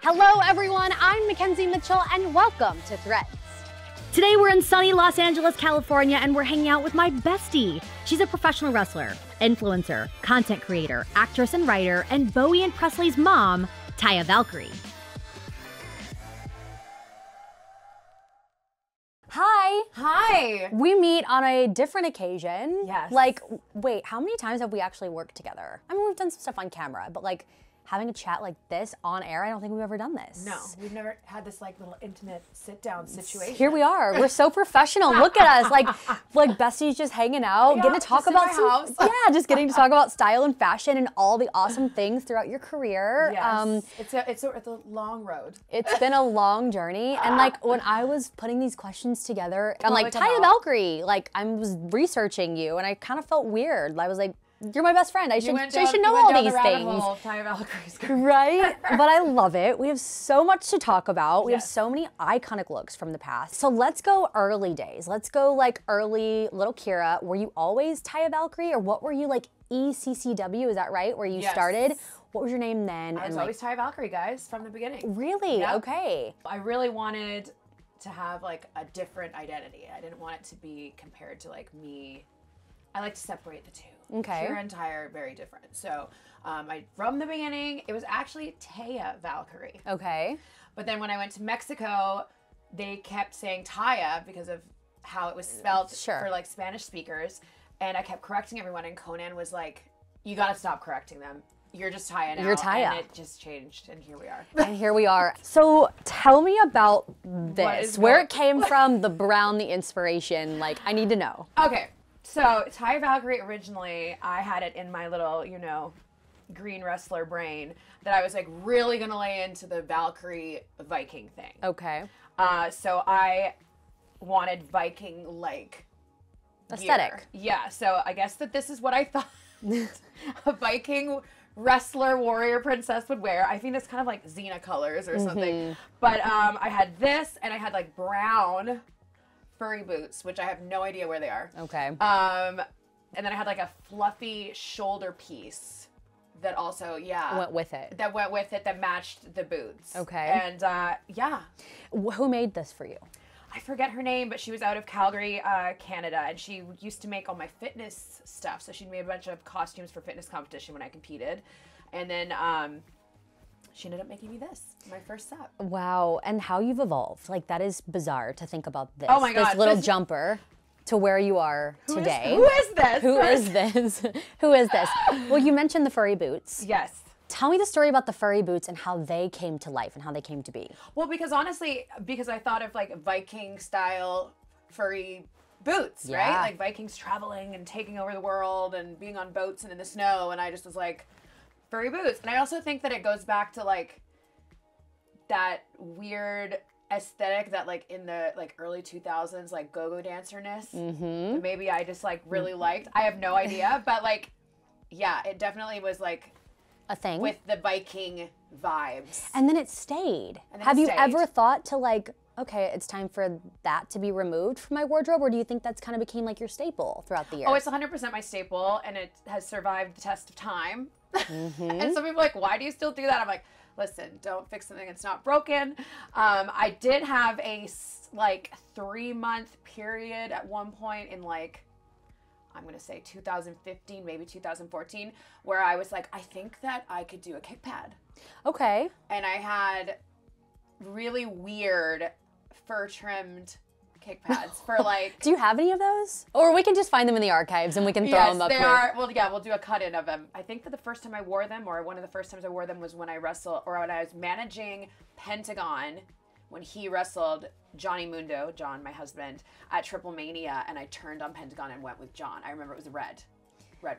Hello everyone, I'm McKenzie Mitchell and welcome to Threads. Today we're in sunny Los Angeles, California, and we're hanging out with my bestie. She's a professional wrestler, influencer, content creator, actress and writer, and Bowie and Presley's mom, Taya Valkyrie. Hi. Hi. We meet on a different occasion. Yes. Like, wait, how many times have we actually worked together? I mean, we've done some stuff on camera, but like, having a chat like this on air, I don't think we've ever done this. No, we've never had this like little intimate sit-down situation. Here we are. We're so professional. Look at us, like besties just hanging out, getting to talk about just getting to talk about style and fashion and all the awesome things throughout your career. Yes. It's a long road. It's been a long journey, and like when I was putting these questions together, I'm like, Taya Valkyrie, like I was researching you, and I kind of felt weird. I was like, you're my best friend. I should know all these things. Right? But I love it. We have so much to talk about. We have so many iconic looks from the past. So let's go early days. Let's go like early little Kira. Were you always Taya Valkyrie, or what were you, like ECCW? Is that right? Where you started? What was your name then? I was always Taya Valkyrie, guys, from the beginning. Really? Yep. Okay. I really wanted to have like a different identity. I didn't want it to be compared to like me. I like to separate the two. Okay. Kira and Taya are very different. So from the beginning, it was actually Taya Valkyrie. Okay. But then when I went to Mexico, they kept saying Taya because of how it was spelled for like Spanish speakers. And I kept correcting everyone, and Conan was like, you gotta stop correcting them. You're just Taya now. You're Taya. And it just changed, and here we are. And here we are. So tell me about this. Where it came from, the brown, the inspiration. Like, I need to know. Okay. So, Taya Valkyrie, originally, I had it in my little, you know, green wrestler brain that I was, like, really going to lay into the Valkyrie Viking thing. Okay. So, I wanted Viking-like aesthetic. Gear. Yeah, so I guess that this is what I thought a Viking wrestler, warrior, princess would wear. I think it's kind of like Xena colors or something. But I had this, and I had, like, brown furry boots, which I have no idea where they are. Okay. And then I had like a fluffy shoulder piece that also, went with it. That matched the boots. Okay. And Who made this for you? I forget her name, but she was out of Calgary, Canada, and she used to make all my fitness stuff. So she made a bunch of costumes for fitness competition when I competed. And then she ended up making me this, my first set. Wow, and how you've evolved. Like, that is bizarre to think about this. Oh my God. This little jumper to where you are today. Who is this? Who is this? Who is this? Well, you mentioned the furry boots. Yes. Tell me the story about the furry boots and how they came to life and how they came to be. Well, because honestly, I thought of like Viking style furry boots, right? Like Vikings traveling and taking over the world and being on boats and in the snow, and I just was like, furry boots. And I also think that it goes back to like that weird aesthetic that like in the like early 2000s like go-go dancer-ness that maybe I just like really liked. I have no idea, but like yeah, it definitely was like a thing with the Viking vibes. And then it stayed. Have you ever thought to like, okay, it's time for that to be removed from my wardrobe, or do you think that's kind of became like your staple throughout the years? Oh, it's 100% my staple, and it has survived the test of time. And some people are like, why do you still do that? I'm like, listen, don't fix something that's not broken. I did have a like 3-month period at one point in like, I'm going to say 2015, maybe 2014, where I was like, I think that I could do a kick pad. Okay. And I had really weird fur trimmed kick pads for like... Do you have any of those? Or we can just find them in the archives and we can throw them up here. Yes, they are. Well, yeah, we'll do a cut-in of them. I think that the first time I wore them, or one of the first times I wore them, was when I when I was managing Pentagon, when he wrestled Johnny Mundo, John, my husband, at TripleMania, and I turned on Pentagon and went with John. I remember it was the red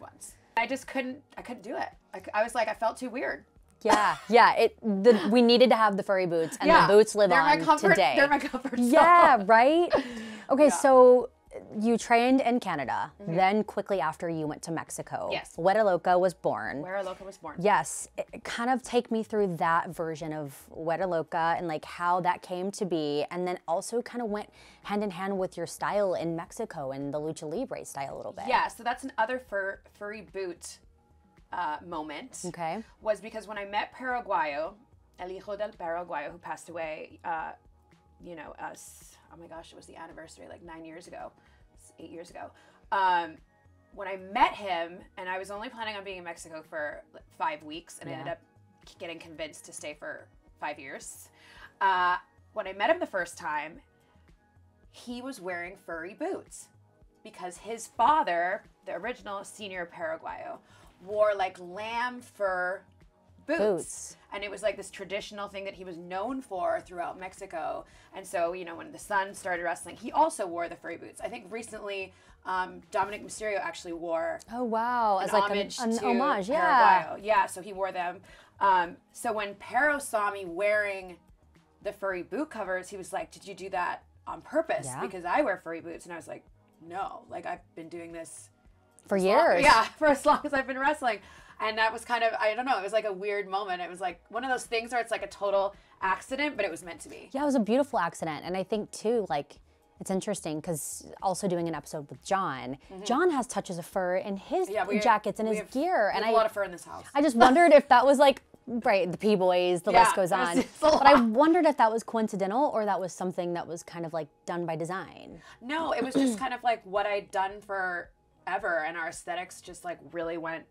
ones. I just couldn't do it. I was like, I felt too weird. Yeah, we needed to have the furry boots, and the boots live on today. They're my comfort zone. Yeah, right? Okay, so you trained in Canada, then quickly after you went to Mexico. Yes. Huera Loca was born. Huera Loca was born. Yes. Kind of take me through that version of Huera Loca and like how that came to be, and then also kind of went hand in hand with your style in Mexico and the Lucha Libre style a little bit. Yeah, so that's another furry boot moment. Okay. Was because when I met Perro Aguayo El Hijo del Perro Aguayo, who passed away, you know, oh my gosh, it was the anniversary, like 9 years ago, 8 years ago. When I met him, and I was only planning on being in Mexico for 5 weeks, and I ended up getting convinced to stay for 5 years. When I met him the first time, he was wearing furry boots because his father, the original senior Perro Aguayo, wore like lamb fur boots. And it was like this traditional thing that he was known for throughout Mexico. And so, you know, when the son started wrestling, he also wore the furry boots. I think recently Dominic Mysterio actually wore as like an homage, Perro Aguayo. Yeah, so he wore them. So when Perro saw me wearing the furry boot covers, he was like, did you do that on purpose? Because I wear furry boots. And I was like, no, like I've been doing this for years. For as long as I've been wrestling. And that was kind of, I don't know, it was like a weird moment. It was like one of those things where it's like a total accident, but it was meant to be. Yeah, it was a beautiful accident. And I think too, like, it's interesting because also doing an episode with John, John has touches of fur in his jackets and his gear. And a lot of fur in this house. I just wondered if that was like, right, the P-boys, the list goes on. But I wondered if that was coincidental or that was something that was kind of like done by design. No, it was just kind of like what I'd done forever, and our aesthetics just like really went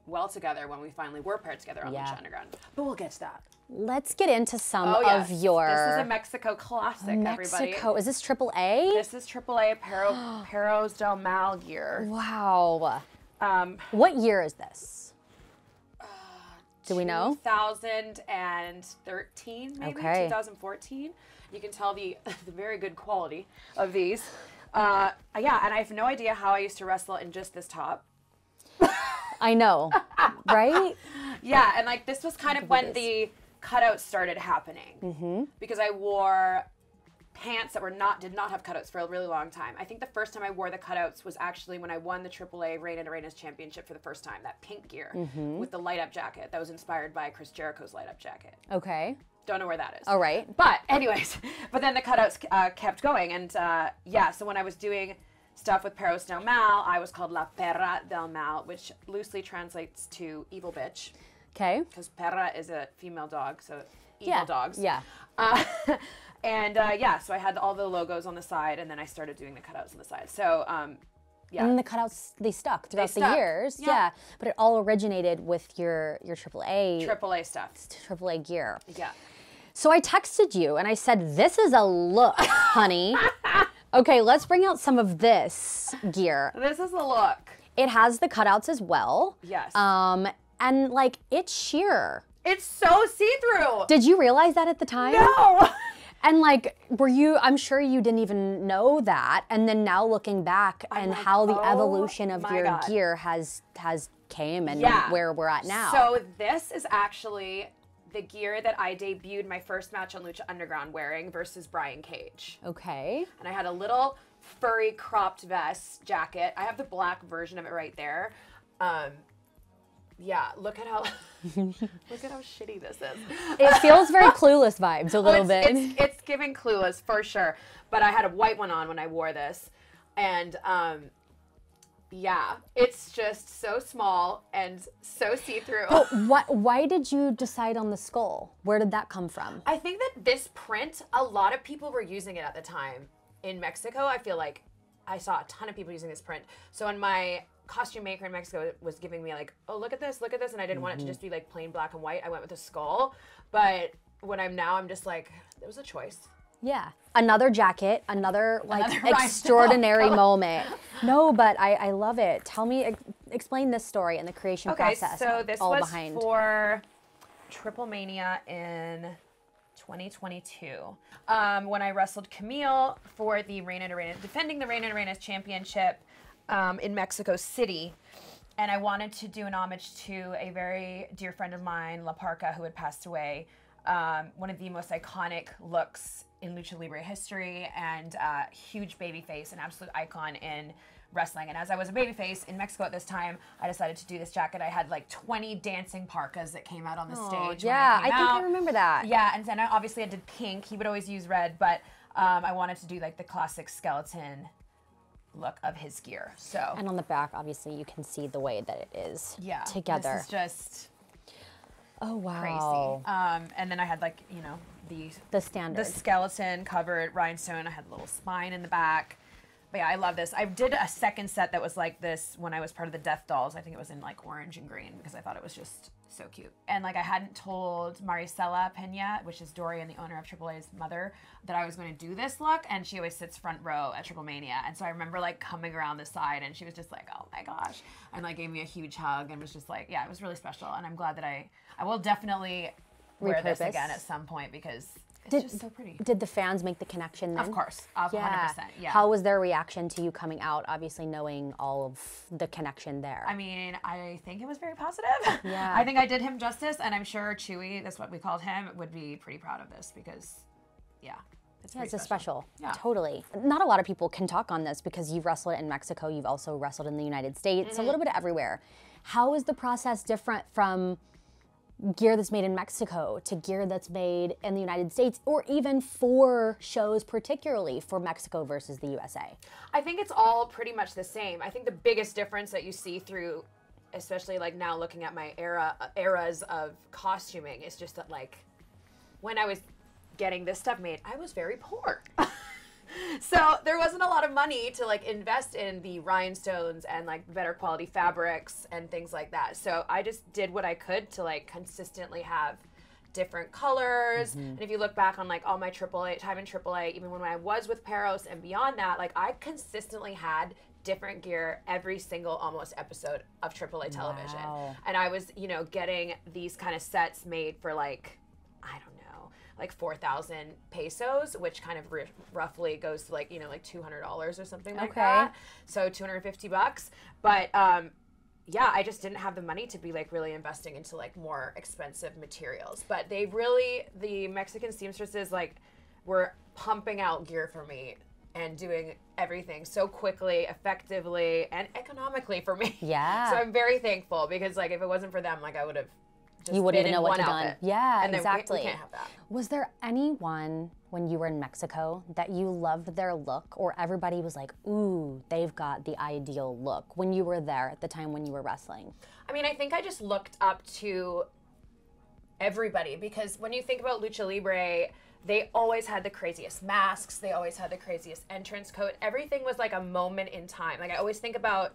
well together when we finally were paired together on Lucha Underground. But we'll get to that. Let's get into some of your... This is a Mexico classic, everybody. Is this AAA? This is AAA Perros del Mal gear. Wow. What year is this? Do we know? 2013, maybe 2014. You can tell the very good quality of these. And I have no idea how I used to wrestle in just this top. I know, right? Yeah, and like this was kind of when the cutouts started happening, because I wore pants that did not have cutouts for a really long time. I think the first time I wore the cutouts was actually when I won the AAA Reinas championship for the first time. That pink gear with the light up jacket that was inspired by Chris Jericho's light up jacket. Okay. Don't know where that is. All right. But anyways, but then the cutouts kept going, and so when I was doing stuff with Perros del Mal, I was called La Perra del Mal, which loosely translates to evil bitch. Okay. Because perra is a female dog, so evil dogs. Yeah. So I had all the logos on the side, and then I started doing the cutouts on the side. So, And then the cutouts, they stuck throughout the years. Yeah. But it all originated with your AAA. AAA stuff. AAA gear. Yeah. So I texted you, and I said, this is a look, honey. Okay, let's bring out some of this gear. This is a look. It has the cutouts as well. Yes. And like, it's sheer. It's so see-through. Did you realize that at the time? No. And like, I'm sure you didn't even know that. And then now looking back and like, how the evolution of your gear has came and where we're at now. So this is actually the gear that I debuted my first match on Lucha Underground wearing versus Brian Cage. Okay. And I had a little furry cropped vest jacket. I have the black version of it right there. Look at how shitty this is. It feels very Clueless vibes a little bit. It's giving Clueless for sure. But I had a white one on when I wore this. And it's just so small and so see-through. But why did you decide on the skull? Where did that come from? I think that this print, a lot of people were using it at the time. In Mexico, I feel like I saw a ton of people using this print. So when my costume maker in Mexico was giving me like, oh, look at this, and I didn't want it to just be like plain black and white, I went with a skull. But when I'm just like, there was a choice. Yeah. Another jacket, another extraordinary moment. No, but I love it. Tell me, explain this story and the creation process. Okay, so this was for TripleMania in 2022. When I wrestled Camille for the defending the Reinas championship in Mexico City. And I wanted to do an homage to a very dear friend of mine, La Parka, who had passed away. One of the most iconic looks in Lucha Libre history, and huge babyface, an absolute icon in wrestling. And as I was a babyface in Mexico at this time, I decided to do this jacket. I had like 20 dancing parkas that came out on the stage. Yeah, I think I remember that. Yeah, and then obviously I did pink. He would always use red, but I wanted to do like the classic skeleton look of his gear. And on the back, obviously, you can see the way that it is together. This is just... Oh, wow. Crazy. And then I had like, you know, the standard. The skeleton covered rhinestone. I had a little spine in the back. But yeah, I love this. I did a second set that was like this when I was part of the Death Dolls. I think it was in like orange and green because I thought it was just so cute. And like I hadn't told Maricela Pena, which is Dorian, the owner of AAA's mother, that I was going to do this look. And she always sits front row at TripleMania. And so I remember like coming around the side and she was just like, oh my gosh. And like gave me a huge hug and was just like, yeah, it was really special. And I'm glad that I will definitely wear this again at some point because it's just so pretty. Did the fans make the connection then? Of course, 100%. Yeah. How was their reaction to you coming out, obviously knowing all of the connection there? I mean, I think it was very positive. Yeah. I think I did him justice, and I'm sure Chewy, that's what we called him, would be pretty proud of this because, yeah. It's a special. Yeah. Totally. Not a lot of people can talk on this because you've wrestled in Mexico, you've also wrestled in the United States, a little bit everywhere. How is the process different from gear that's made in Mexico to gear that's made in the United States, or even for shows, particularly for Mexico versus the USA? I think it's all pretty much the same. I think the biggest difference that you see through, especially like now looking at my eras of costuming, is just that like when I was getting this stuff made, I was very poor. So there wasn't a lot of money to like invest in the rhinestones and like better quality fabrics and things like that. So I just did what I could to like consistently have different colors. And if you look back on like all my AAA time in AAA, even when I was with Perros and beyond that, like I consistently had different gear every single almost episode of AAA television. Wow. And I was, you know, getting these kind of sets made for like, I don't know, like 4,000 pesos, which kind of roughly goes to like, you know, like $200 or something like that. So $250. But yeah, I just didn't have the money to be like really investing into like more expensive materials. But they really, the Mexican seamstresses like were pumping out gear for me and doing everything so quickly, effectively, and economically for me. Yeah. So I'm very thankful because like if it wasn't for them, like I would have just you wouldn't even know what to to done. Yeah, and exactly. We can't have that. Was there anyone when you were in Mexico that you loved their look, or everybody was like, ooh, they've got the ideal look when you were there at the time when you were wrestling? I mean, I think I just looked up to everybody because when you think about Lucha Libre, they always had the craziest masks. They always had the craziest entrance coat. Everything was like a moment in time. Like I always think about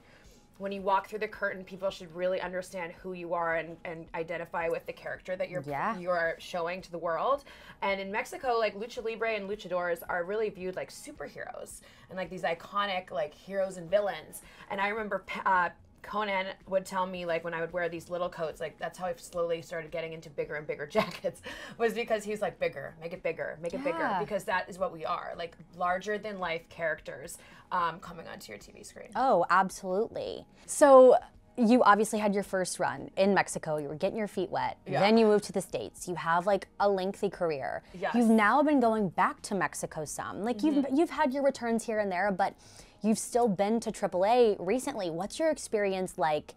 when you walk through the curtain, people should really understand who you are and identify with the character that you're showing to the world. And in Mexico, like Lucha Libre and luchadors are really viewed like superheroes and like these iconic like heroes and villains. And I remember Conan would tell me like when I would wear these little coats, like that's how I slowly started getting into bigger and bigger jackets, was because he's like bigger, make it bigger, because that is what we are, like larger than life characters coming onto your TV screen. Oh, absolutely. So you obviously had your first run in Mexico. You were getting your feet wet. Yeah. Then you moved to the States. You have like a lengthy career. Yes. You've now been going back to Mexico some. Like you've had your returns here and there, but you've still been to AAA recently. What's your experience like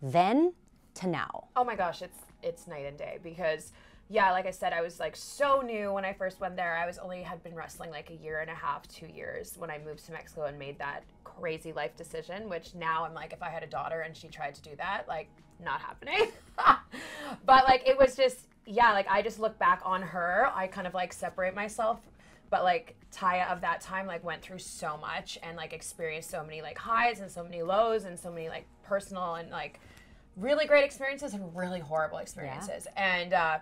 then to now? Oh my gosh, it's night and day because yeah, like I said, I was like so new when I first went there. I had been wrestling like a year and a half, 2 years when I moved to Mexico and made that crazy life decision, which now I'm like, if I had a daughter and she tried to do that, like not happening. But like, it was just, yeah, like I just look back on her. I kind of like separate myself. But like Taya of that time like went through so much and like experienced so many like highs and so many lows and so many like personal and like really great experiences and really horrible experiences. Yeah. And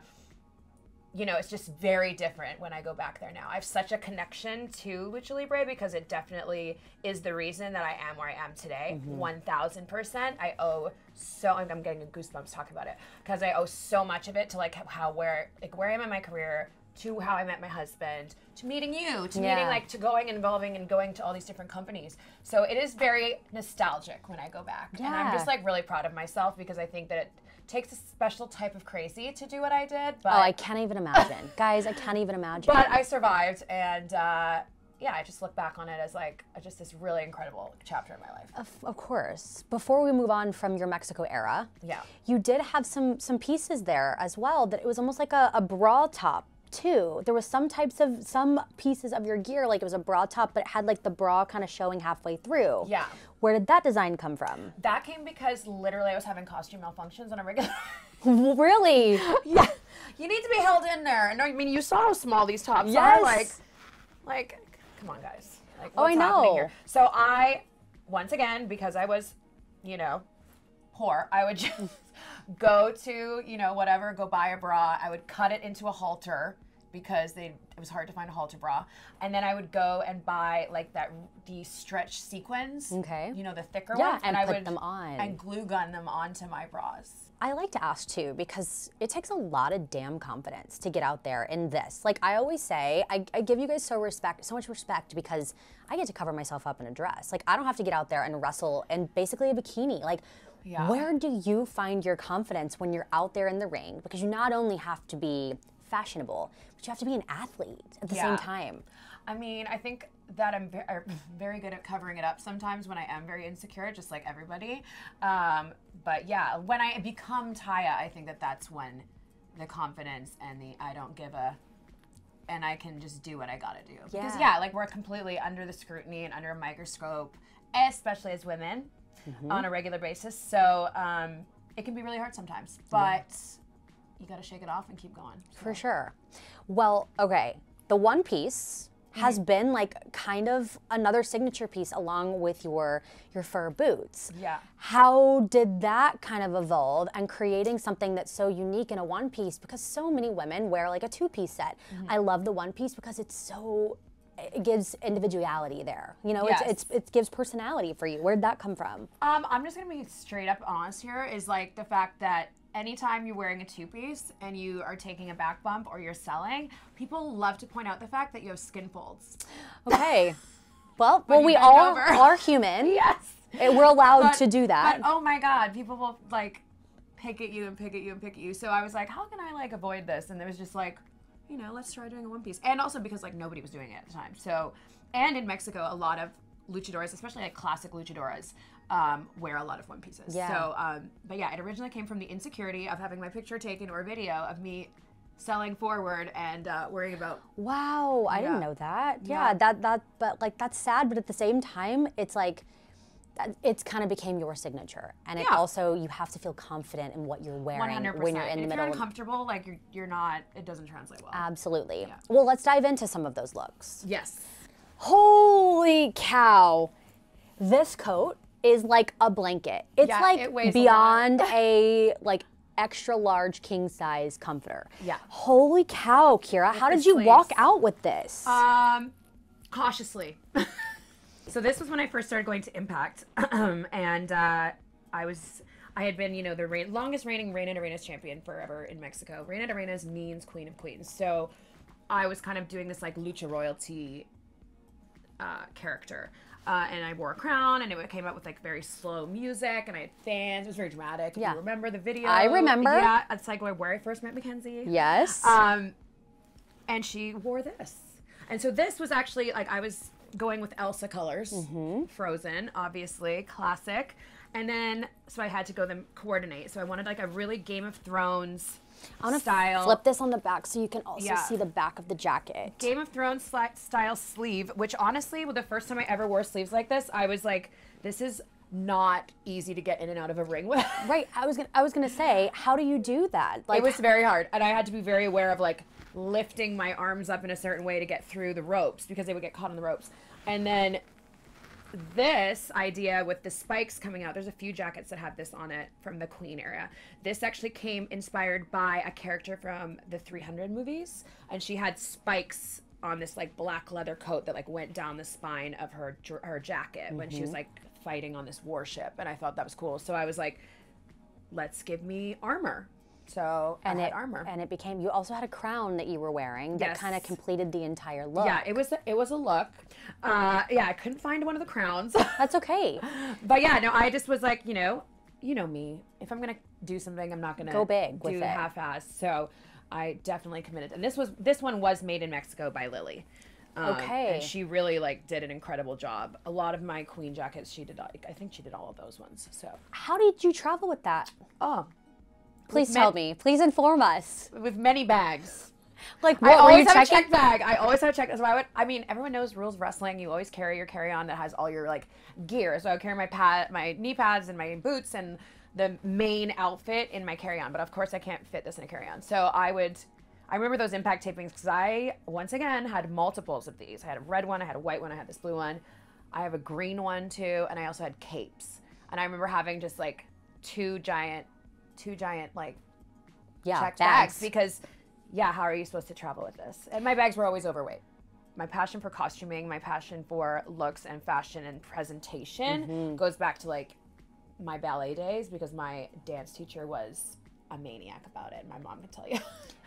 you know, it's just very different when I go back there now. I have such a connection to Lucha Libre because it definitely is the reason that I am where I am today. 1000%. I owe so, I'm getting goosebumps talking about it because I owe so much of it to like where I am in my career, to how I met my husband, to meeting you, to meeting like to going and involving and going to all these different companies. So it is very nostalgic when I go back. Yeah. And I'm just like really proud of myself because I think that it takes a special type of crazy to do what I did. But I can't even imagine. Guys, I can't even imagine. But I survived and yeah, I just look back on it as like just this really incredible chapter in my life. Of course. Before we move on from your Mexico era, you did have some pieces there as well that it was almost like a bra top too. There was some pieces of your gear, like it was a bra top, but it had like the bra kind of showing halfway through. Yeah. Where did that design come from? That came because literally I was having costume malfunctions on a regular Really? Yeah. You need to be held in there. And I mean, you saw how small these tops are. Like, come on, guys. Like, what's happening here? So once again, because I was, poor, I would just go to, whatever, go buy a bra. I would cut it into a halter because it was hard to find a halter bra. And then I would go and buy like the stretch sequins. Okay. The thicker ones. And I put would them on. And glue gun them onto my bras. I like to ask too, because it takes a lot of damn confidence to get out there in this. Like I always say, I give you guys so much respect because I get to cover myself up in a dress. Like I don't have to get out there and wrestle in basically a bikini. Like where do you find your confidence when you're out there in the ring? Because you not only have to be fashionable, but you have to be an athlete at the same time. I mean, I think that I'm very good at covering it up sometimes when I am very insecure, just like everybody. But yeah, when I become Taya, I think that's when the confidence and the I don't give a, and I can just do what I gotta do. Because like we're completely under the scrutiny and under a microscope, especially as women on a regular basis. So it can be really hard sometimes, but you gotta shake it off and keep going. So. For sure. Well, okay, the one piece has been like kind of another signature piece along with your fur boots. Yeah. How did that kind of evolve and creating something that's so unique in a one piece, because so many women wear like a two-piece set. I love the one piece because it gives individuality there. It gives personality for you. Where'd that come from? I'm just gonna be straight up honest here, is like the fact that anytime you're wearing a two-piece and you are taking a back bump or you're selling, people love to point out the fact that you have skin folds. Okay. Well, we all are human. Yes. We're allowed to do that. But oh my God, people will like pick at you and pick at you and pick at you. So I was like, how can I like avoid this? And it was just like, let's try doing a one piece. And also because like nobody was doing it at the time. So, and in Mexico, a lot of luchadoras, especially like classic luchadoras, wear a lot of one pieces. Yeah. So, but yeah, it originally came from the insecurity of having my picture taken or video of me selling forward and worrying about. Wow, I didn't know that. Yeah, but like that's sad, but at the same time, it's like, it's kind of became your signature, and it also you have to feel confident in what you're wearing 100%. When you're in the middle. If you're uncomfortable, like you're not, it doesn't translate well. Absolutely. Yeah. Well, let's dive into some of those looks. Yes. Holy cow! This coat is like a blanket. It's like beyond a like extra large king size comforter. Yeah. Holy cow, Kira! How did you walk out with this? Cautiously. So this was when I first started going to Impact, and I had been, the longest reigning Reina Arenas champion forever in Mexico. Reina Arenas means Queen of Queens. So I was kind of doing this like lucha royalty character. And I wore a crown, and it came out with like very slow music, and I had fans. It was very dramatic. If you remember the video. I remember. Yeah, it's like where I first met McKenzie. Yes. And she wore this. And so this was actually like I was going with Elsa colors, Frozen, obviously, classic. And then, so I had to go them coordinate. So I wanted like a really Game of Thrones style. Flip this on the back so you can also see the back of the jacket. Game of Thrones style sleeve, which honestly, the first time I ever wore sleeves like this, I was like, this is not easy to get in and out of a ring with. Right, I was gonna say, how do you do that? Like, it was very hard, and I had to be very aware of like lifting my arms up in a certain way to get through the ropes because they would get caught on the ropes. And then this idea with the spikes coming out, there's a few jackets that have this on it from the Queen era. This actually came inspired by a character from the 300 movies, and she had spikes on this like black leather coat that like went down the spine of her jacket when she was like fighting on this warship, and I thought that was cool. So I was like, let's give me armor. So I had armor. And it became, you also had a crown that you were wearing that kind of completed the entire look. Yeah, it was a look. Yeah, I couldn't find one of the crowns. That's okay. But yeah, no, I just was like, you know me. If I'm going to do something, I'm not going to go big with it. Half-ass. So I definitely committed. And this one was made in Mexico by Lily. Okay. And she really like did an incredible job. A lot of my Queen jackets, she did. I think she did all of those ones. So how did you travel with that? Oh, please tell me. Please inform us. With many bags. Like what? I always have a check bag. I always have a check. So everyone knows rules of wrestling. You always carry your carry-on that has all your like gear. So I would carry my knee pads and my boots and the main outfit in my carry-on, but of course I can't fit this in a carry-on. So I remember those impact tapings because I, once again, had multiples of these. I had a red one, I had a white one, I had this blue one. I have a green one too, and I also had capes. And I remember having just like two giant like checked bags because, how are you supposed to travel with this? And my bags were always overweight. My passion for costuming, my passion for looks and fashion and presentation goes back to like my ballet days because my dance teacher was a maniac about it. My mom can tell you.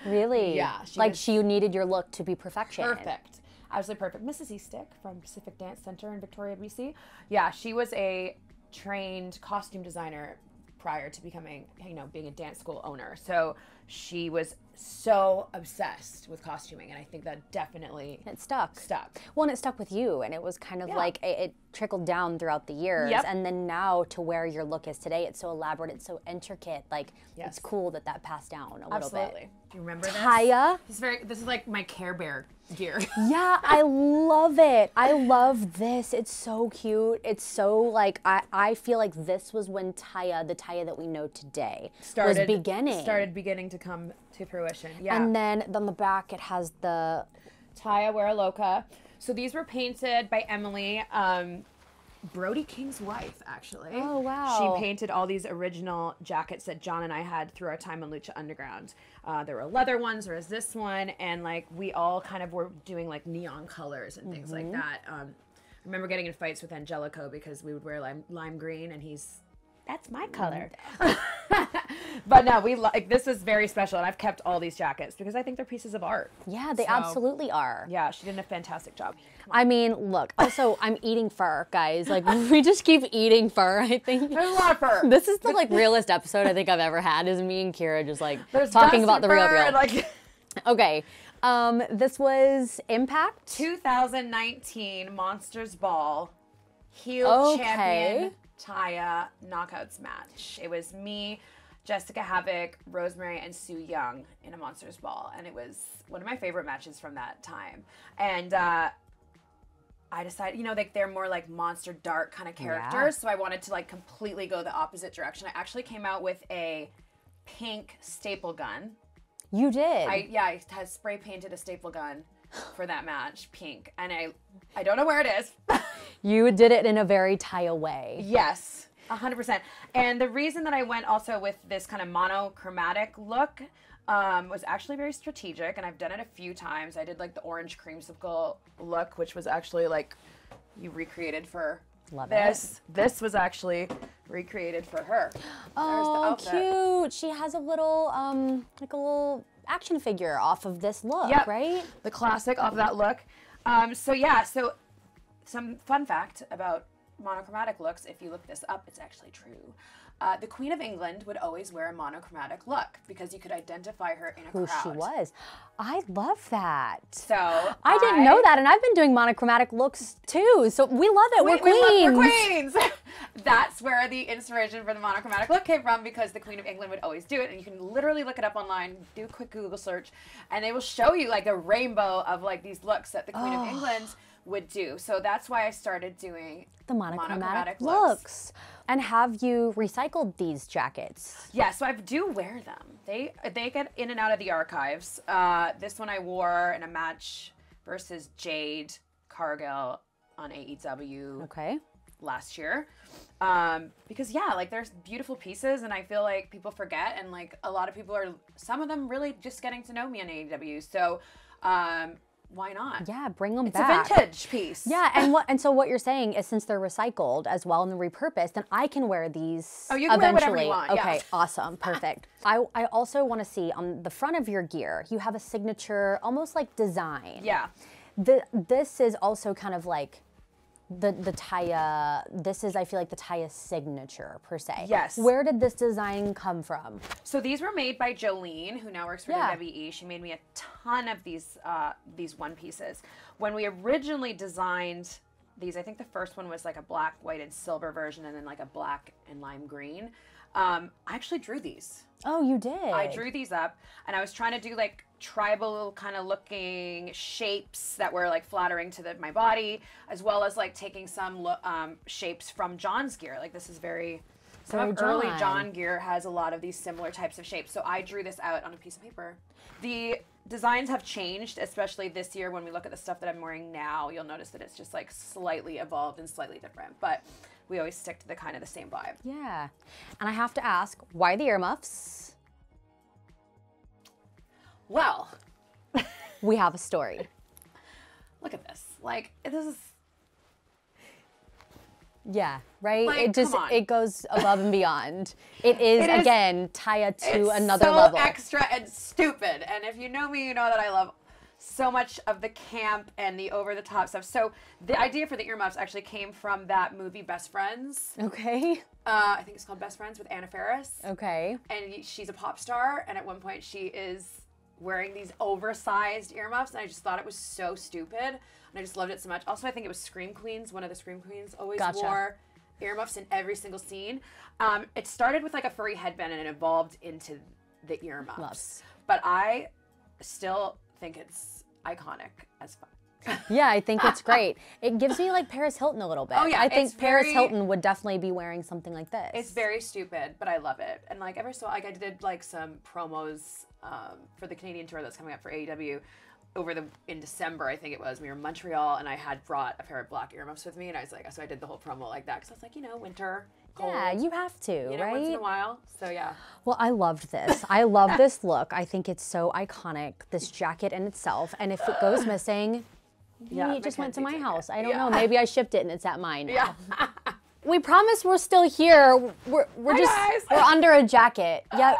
Really? Yeah. She needed your look to be perfection. Perfect. Absolutely perfect. Mrs. Eastick from Pacific Dance Center in Victoria, BC. Yeah, she was a trained costume designer prior to becoming, being a dance school owner. So she was so obsessed with costuming, and I think that definitely it stuck. Well, and it stuck with you, and it was kind of like it trickled down throughout the years, and then now to where your look is today, it's so elaborate, it's so intricate. Like it's cool that passed down a little bit. Do you remember this? Taya? This is like my Care Bear gear. Yeah, I love it. I love this. It's so cute. It's so like I feel like this was when Taya, the Taya that we know today, started beginning to come to fruition. Yeah. And then on the back it has the Taya Wear Loca. So these were painted by Emily, Brody King's wife, actually. Oh, wow. She painted all these original jackets that John and I had through our time on Lucha Underground. There were leather ones, there was this one, and like we all kind of were doing like neon colors and things like that. I remember getting in fights with Angelico because we would wear lime green, and that's my color. But no, this is very special, and I've kept all these jackets because I think they're pieces of art. Yeah, they absolutely are. Yeah, she did a fantastic job. I mean, look, also, I'm eating fur, guys. Like, we just keep eating fur, I think. There's a lot of fur. This is the, like, realest episode I think I've ever had, is me and Kira just, like, talking about the real. Like... Okay. This was Impact? 2019 Monsters Ball heel champion Taya knockouts match. It was me, Jessica Havoc, Rosemary, and Sue Young in a Monsters Ball, and it was one of my favorite matches from that time. And I decided, like they're more like monster dark kind of characters, so I wanted to like completely go the opposite direction. I actually came out with a pink staple gun. You did? I had spray painted a staple gun for that match, pink, and I don't know where it is. You did it in a very Taya way. Yes, 100%. And the reason that I went also with this kind of monochromatic look was actually very strategic, and I've done it a few times. I did like the orange creamsicle look, which was actually like you recreated for this. This was actually recreated for her. Oh, cute. She has a little, like a little action figure off of this look, right? The classic off of that look. So some fun fact about monochromatic looks, if you look this up, it's actually true. The Queen of England would always wear a monochromatic look because you could identify her in a crowd. Who she was. I love that. So I didn't know that, and I've been doing monochromatic looks too. So we love it. We're queens. We're queens. That's where the inspiration for the monochromatic look came from, because the Queen of England would always do it, and you can literally look it up online, do a quick Google search, and it will show you like a rainbow of like these looks that the Queen of England would do. So that's why I started doing the monochromatic looks. And have you recycled these jackets? Yeah, so I do wear them. They get in and out of the archives. This one I wore in a match versus Jade Cargill on AEW last year. Because like there's beautiful pieces, and I feel like people forget, and like a lot of people some of them really just getting to know me on AEW. So why not? Yeah, bring them back. It's a vintage piece. Yeah, and so what you're saying is, since they're recycled as well and then repurposed, then I can wear these. Oh, you can eventually. wear whatever you want. Okay, awesome, perfect. I also want to see on the front of your gear, you have a signature, almost like design. Yeah. This is also kind of like the Taya. This is, I feel like, the Taya signature per se. Yes. Where did this design come from? So these were made by Jolene, who now works for WWE. She made me a ton of these one pieces. When we originally designed these, I think the first one was like a black, white, and silver version, and then like a black and lime green. I actually drew these. Oh, you did? I drew these up, and I was trying to do like tribal kind of looking shapes that were like flattering to my body, as well as like taking some shapes from John's gear. Like this is very Some of early John gear has a lot of these similar types of shapes. So I drew this out on a piece of paper. The designs have changed, especially this year. When we look at the stuff that I'm wearing now, you'll notice that it's just like slightly evolved and slightly different. But we always stick to the kind of the same vibe. Yeah. And I have to ask, why the earmuffs? Well, we have a story. Look at this. Like, this is... Yeah, right? Like, it goes above and beyond. It is, again, Taya to another so level. Extra and stupid. And if you know me, you know that I love so much of the camp and the over-the-top stuff. So the idea for the earmuffs actually came from that movie Best Friends. Okay. I think it's called Best Friends with Anna Faris. Okay. And she's a pop star, and at one point she is wearing these oversized earmuffs, and I just thought it was so stupid. And I just loved it so much. Also, I think it was Scream Queens. One of the Scream Queens always wore earmuffs in every single scene. It started with like a furry headband and it evolved into the earmuffs. But I still think it's iconic as fuck. Yeah, I think it's great. It gives me like Paris Hilton a little bit. Oh yeah, I think Paris Hilton would definitely be wearing something like this. It's very stupid, but I love it. And like I did like some promos for the Canadian tour that's coming up for AEW in December, I think it was. We were in Montreal, and I had brought a pair of black earmuffs with me, and I was like, so I did the whole promo like that because I was like, winter, cold. Yeah, you have to, right? Once in a while. So yeah. Well, I loved this. I love this look. I think it's so iconic. This jacket in itself, and if it goes missing, maybe it just went to my house. I don't know. Maybe I shipped it and it's at mine now. Yeah. We promise we're still here. We're under a jacket. Yeah,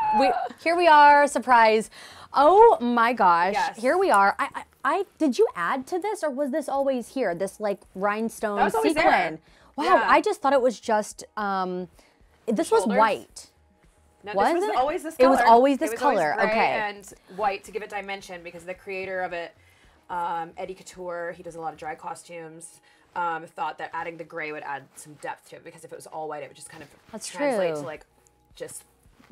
here we are. Surprise. Oh my gosh. Yes. Here we are. I did you add to this, or was this always here? This like rhinestone sequin. Wow, yeah. I just thought it was just this was white. No, this was always this color. It was always this color. Always gray okay. And white to give it dimension, because the creator of it, Eddie Couture, he does a lot of dry costumes. Thought that adding the gray would add some depth to it, because if it was all white, it would just kind of translate to like just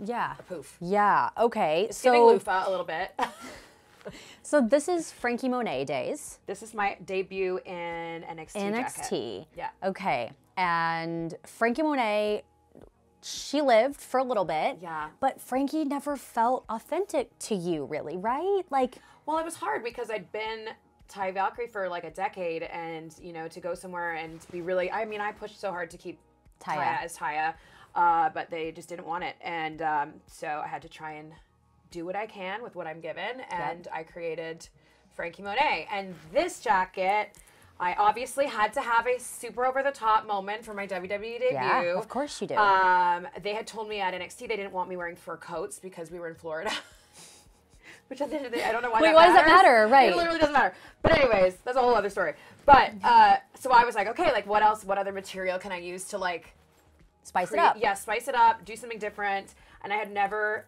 a poof. Yeah. Okay. It's giving loofah a little bit. So this is Frankie Monet days. This is my debut in NXT. Jacket. Yeah. Okay. And Frankie Monet, she lived for a little bit. Yeah. But Frankie never felt authentic to you, really, right? Like. Well, it was hard because I'd been Taya Valkyrie for like a decade, and to go somewhere and be really, I pushed so hard to keep Taya as Taya, but they just didn't want it, and so I had to try and do what I can with what I'm given, and I created Frankie Monet. And this jacket, I obviously had to have a super over the top moment for my WWE debut. Yeah, of course you do. They had told me at NXT they didn't want me wearing fur coats because we were in Florida. Which at the end of the day, I don't know why that matters. Why does that matter? Right. It literally doesn't matter. But anyways, that's a whole other story. But, so I was like, okay, like what else, what other material can I use to like... Spice it up. Yeah, spice it up, do something different. And I had never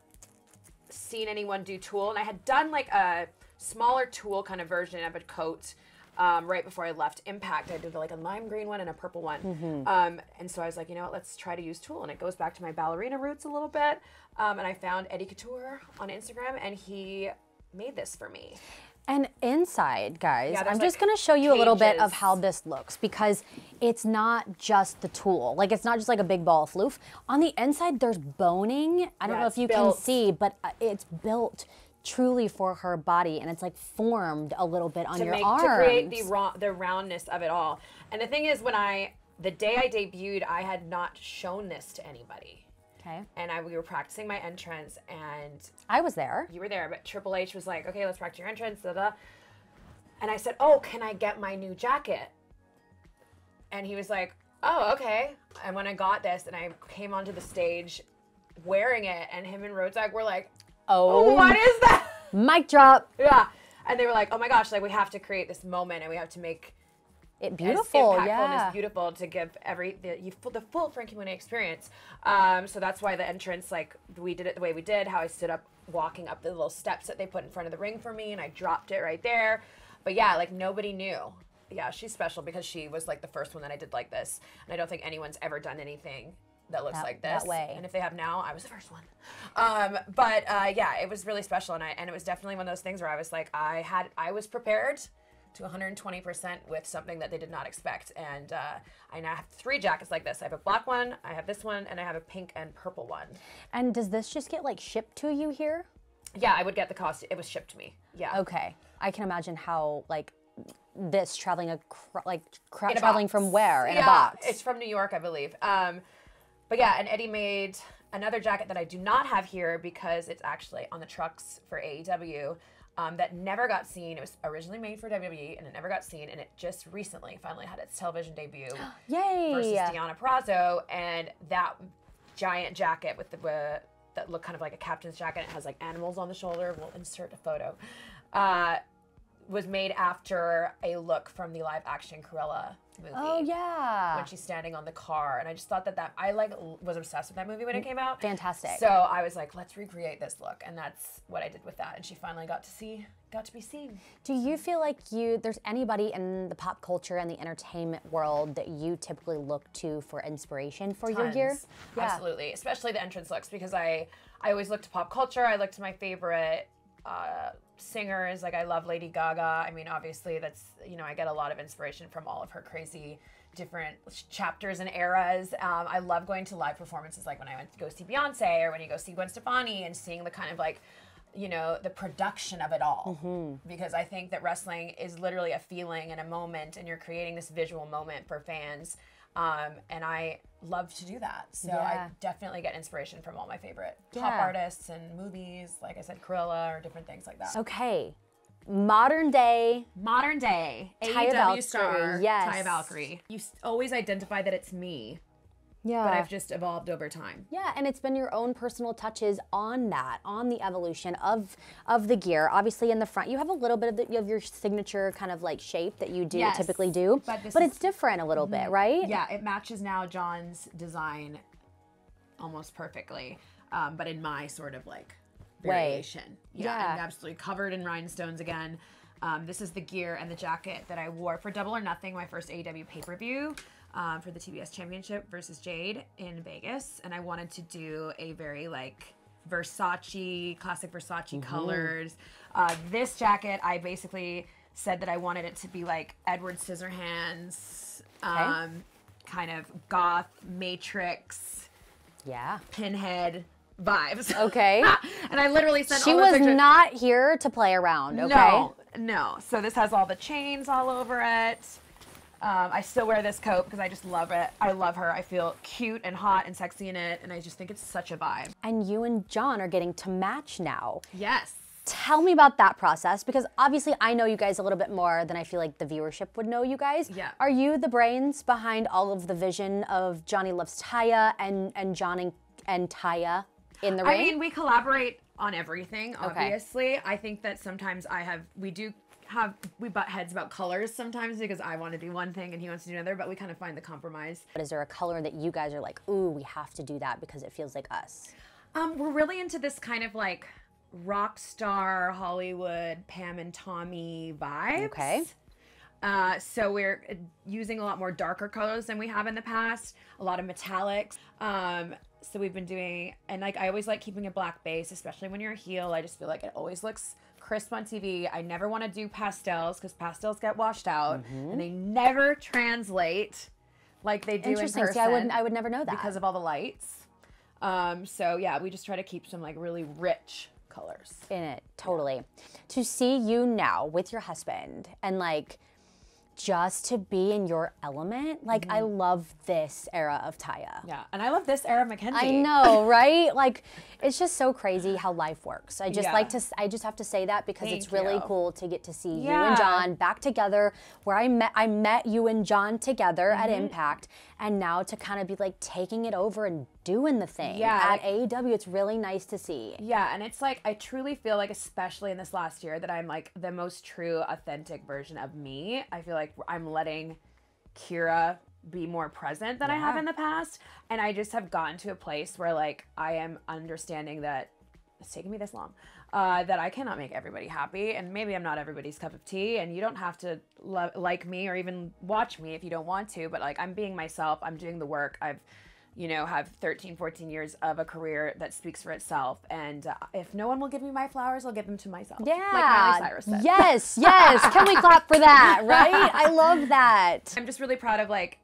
seen anyone do tulle. And I had done like a smaller tulle kind of version of a coat right before I left Impact. I did like a lime green one and a purple one. Mm-hmm. And so I was like, let's try to use tulle. And it goes back to my ballerina roots a little bit. And I found Eddie Couture on Instagram, and he made this for me. And inside, guys, I'm just going to show you a little bit of how this looks, because it's not just the tulle. Like, it's not just like a big ball of floof. On the inside, there's boning. I don't know if you can see, but it's built truly for her body, and it's like formed a little bit on your arms. To create the roundness of it all. And the thing is, the day I debuted, I had not shown this to anybody. Okay. And we were practicing my entrance, and I was there. You were there, but Triple H was like, okay, let's practice your entrance, da-da. And I said, oh, can I get my new jacket? And he was like, oh, okay. And when I got this, and I came onto the stage wearing it, and him and Rodzak were like, oh, what is that? Mic drop. Yeah. And they were like, oh my gosh, like we have to create this moment, and we have to make it beautiful, as impactful and as beautiful to give the full Frankie Monet experience. So that's why the entrance, like we did it the way we did, how I stood up walking up the little steps that they put in front of the ring for me, and I dropped it right there. But yeah, like nobody knew. Yeah, she's special because she was like the first one that I did like this, and I don't think anyone's ever done anything that looks like this. That way. And if they have now, I was the first one. Yeah, it was really special, and it was definitely one of those things where I was like, I was prepared to 120% with something that they did not expect. And I now have 3 jackets like this. I have a black one, I have this one, and I have a pink and purple one. And does this just get like shipped to you here? Yeah, I would get the cost. It was shipped to me. Yeah. Okay. I can imagine how like this traveling traveling from where in a box. It's from New York, I believe. But yeah, and Eddie made another jacket that I do not have here because it's actually on the trucks for AEW. That never got seen. It was originally made for WWE, and it never got seen, and it just recently finally had its television debut. Yay! Versus Deonna Purrazzo, and that giant jacket with the that looked kind of like a captain's jacket. It has like animals on the shoulder. We'll insert a photo. Was made after a look from the live-action Cruella movie. Oh yeah. When she's standing on the car, and I just thought that I like was obsessed with that movie when it came out. Fantastic. So I was like, let's recreate this look, and that's what I did with that. And she finally got to be seen. Do you feel like there's anybody in the pop culture and the entertainment world that you typically look to for inspiration for your gear? Yeah. Absolutely, especially the entrance looks, because I always look to pop culture. I look to my favorite singers. Like I love Lady Gaga. I mean, obviously that's, I get a lot of inspiration from all of her crazy different chapters and eras. I love going to live performances, like when I went to go see Beyonce, or when you go see Gwen Stefani, and seeing the kind of like, the production of it all. Because I think that wrestling is literally a feeling and a moment, and you're creating this visual moment for fans. And I love to do that. So I definitely get inspiration from all my favorite pop artists and movies, like I said, Cruella, or different things like that. Okay. Modern day Taya Valkyrie, star, yes. Taya Valkyrie. You always identify that it's me. Yeah. But I've just evolved over time. Yeah, and it's been your own personal touches on that, on the evolution of the gear. Obviously in the front, you have a little bit of your signature kind of like shape that you typically do, but it's different a little bit, right? Yeah, it matches now John's design almost perfectly, but in my sort of like variation. Yeah, I'm absolutely covered in rhinestones again. This is the gear and the jacket that I wore for Double or Nothing, my first AEW pay-per-view. For the TBS Championship versus Jade in Vegas, and I wanted to do a very like classic Versace colors. This jacket, I basically said that I wanted it to be like Edward Scissorhands, kind of goth, Matrix, Pinhead vibes. Okay. And I literally sent she all those was pictures. not here to play around, okay? No. So this has all the chains all over it. I still wear this coat because I just love it. I love her. I feel cute and hot and sexy in it, and I just think it's such a vibe. And you and John are getting to match now. Yes. Tell me about that process, because obviously I know you guys a little bit more than I feel like the viewership would know you guys. Yeah. Are you the brains behind all of the vision of Johnny Loves Taya and John and Taya in the ring? I mean, we collaborate on everything, obviously. I think that sometimes we butt heads about colors sometimes, because I want to do one thing and he wants to do another, but we kind of find the compromise. But is there a color that you guys are like, ooh, we have to do that because it feels like us? We're really into this kind of like rock star Hollywood Pam and Tommy vibes. Okay. So we're using a lot more darker colors than we have in the past, a lot of metallics. So we've been doing, and like I always like keeping a black base, especially when you're a heel. I just feel like it always looks crisp on TV. I never want to do pastels because pastels get washed out and they never translate like they do in person. See, I would never know that because of all the lights. So yeah, we just try to keep some like really rich colors in it. Totally. To see you now with your husband and like just to be in your element, like I love this era of Taya. Yeah, and I love this era of McKenzie. I know, right? Like, it's just so crazy how life works. I just I just have to say that because it's really cool to get to see you and John back together. Where I met you and John together at Impact, and now to kind of be like taking it over and doing the thing at AEW. It's really nice to see. Yeah, and it's like I truly feel like, especially in this last year, that I'm like the most true, authentic version of me. I feel like I'm letting Kira be more present than I have in the past, and I just have gotten to a place where like I am understanding that it's taken me this long, that I cannot make everybody happy, and maybe I'm not everybody's cup of tea, and you don't have to like me or even watch me if you don't want to, but like I'm being myself, I'm doing the work, I've you know, have 13, 14 years of a career that speaks for itself. And if no one will give me my flowers, I'll give them to myself. Yeah. Like Miley Cyrus said. Yes, yes. Can we clap for that, right? I love that. I'm just really proud of, like,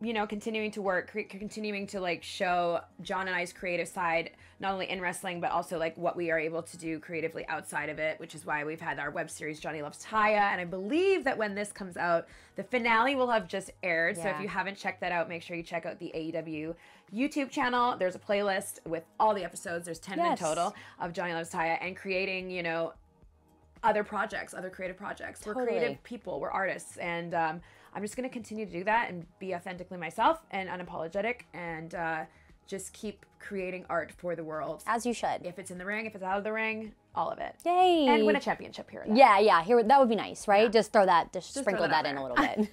you know, continuing to work, continuing to, like, show John and I's creative side, not only in wrestling, but also, like, what we are able to do creatively outside of it, which is why we've had our web series, Johnny Loves Taya. And I believe that when this comes out, the finale will have just aired. Yeah. So if you haven't checked that out, make sure you check out the AEW YouTube channel. There's a playlist with all the episodes. There's 10 in total of Johnny Loves Taya, and creating, you know, other projects, other creative projects. We're creative people. We're artists. And I'm just going to continue to do that and be authentically myself and unapologetic, and just keep creating art for the world. As you should. If it's in the ring, if it's out of the ring, all of it. Yay. And win a championship here. Yeah, yeah. Here, that would be nice, right? Yeah. Just sprinkle that in a little bit.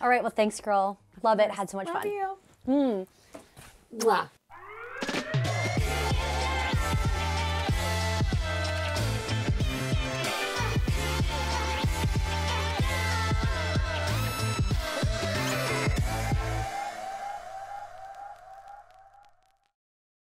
All right, well, thanks, girl. Love it. Had so much fun. Love you. Mwah.